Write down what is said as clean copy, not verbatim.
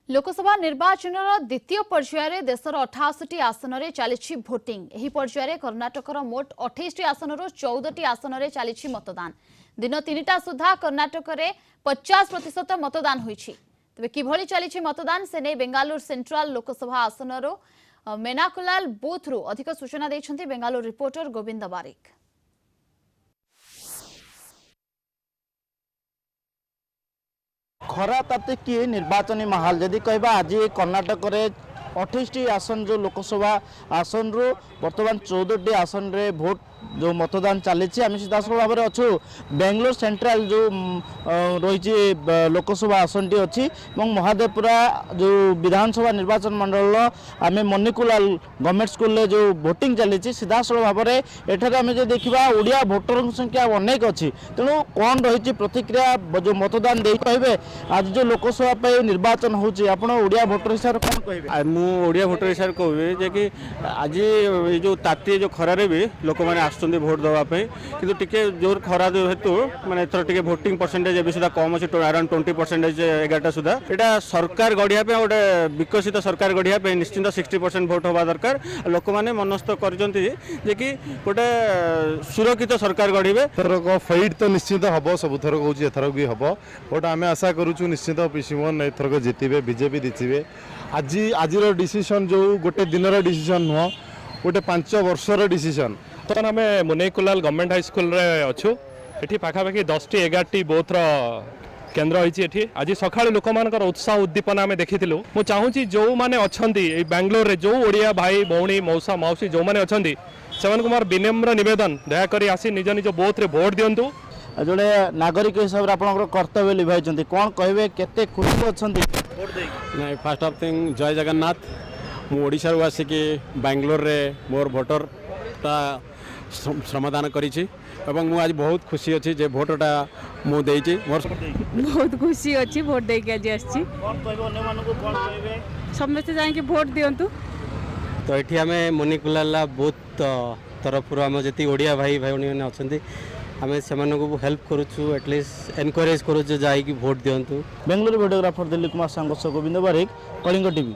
लोकसभा निर्वाचन द्वितीय पर्यायर देशर 88 आसन में चली भोटिंग। एही पर्यायर कर्णाटकर मोट 28 आसन 14 आसन में चली मतदान। दिन 3टा सुधा कर्णाटक में 50% मतदान होइछि। तेबे किभଳି चली मतदान से नहीं बेंगालुरु सेंट्रल लोकसभा आसन मेनाकुलाल बूथ रु अधिक सूचना देइछन्ति बेंगालुरु रिपोर्टर गोविंद बारिक। खरा तातिकी निर्वाचन माहौल जदि कहबा आज कर्णाटक रे 28 आसन जो लोकसभा आसन रु बर्तमान 14 आसन रे भोट जो मतदान चली आम सीधासल भाव में अच्छु बेंगलोर सेंट्रल जो रही लोकसभा आसन टी अच्छी महादेवपुरा जो विधानसभा निर्वाचन मंडल आम मणिकुलाल गवर्नमेंट स्कूल जो भोटिंग चली सीधासल भाव में एठार आम जो देखा ओडिया भोटर संख्या अनेक अच्छी तेणु कौन रही प्रतिक्रिया जो मतदान दे कहे आज जो लोकसभा निर्वाचन होडिया भोटर हिसाब से कौन कहे मुझे भोटर हिसाब से कहूँ कि आज ये जो ताती जो खरारे भी लोक मैंने आसुँच भोट देवाई कि टी जोर खरा हेतु मैंने एथर टी भोटिंग परसेंटेज ए सुधा कम अच्छे अराउंड 20% 11टा सुधा यहाँ सरकार गढ़िया गोटे विकसित सरकार गढ़िया निश्चिंत 60% भोट हवा दरकार। लोक मैंने मनस्थ कर कि गोटे सुरक्षित सरकार गढ़े थरक फाइट तो निश्चित हम सब थर कौन एथरक भी हम बट आम आशा करुचु निश्चित पिसीमोहन एथरक जितबे बीजेपी जितबे। आज डिसीजन जो गोटे दिन डिसीजन नुह गोटे 5 वर्षर डिसीजन। बर्तमान आम मुनेकुलाल गवर्नमेंट हाई स्कूल अच्छु ये पाखापाखि 10टी 11टी बूथर केन्द्र होती। आज सका लोक मान उत्साह उद्दीपना आम देखी मुझे चाहूँगी जो मैंने अच्छा बेंगलोर जो ओडिया भाई भौणी मौसा मौसी जो मैंने अच्छा से मोर विनम्र नवेदन दयाकोरी आसी निज निज बूथ भोट दिंतु। जोड़े नागरिक हिसाब से आप कर्तव्य लिभाई कौन कहे केते खुशी अच्छा नहीं फास्ट ऑफ थिंग जय जगन्नाथ मुझा आसिक बेंगलोर रे मोर भोटरटा श्रमदान करी आज बहुत खुशी अच्छी जे भोटटा मुझे बहुत खुशी अच्छी भोट दे के आज आसी समस्त जाके भोट दिंतु। तो ये आम मणिकुलाला बूथ तरफ आम जी ओडिया भाई भाई मैंने अच्छा आम से हेल्प करुचु एटलिस्ट एनकरेज करुचु जाकि भोट दिंतु। बेंगलुरु वीडियोग्राफर दिलीप कुमार सांग गोविंद बारिक कलिंग टीवी।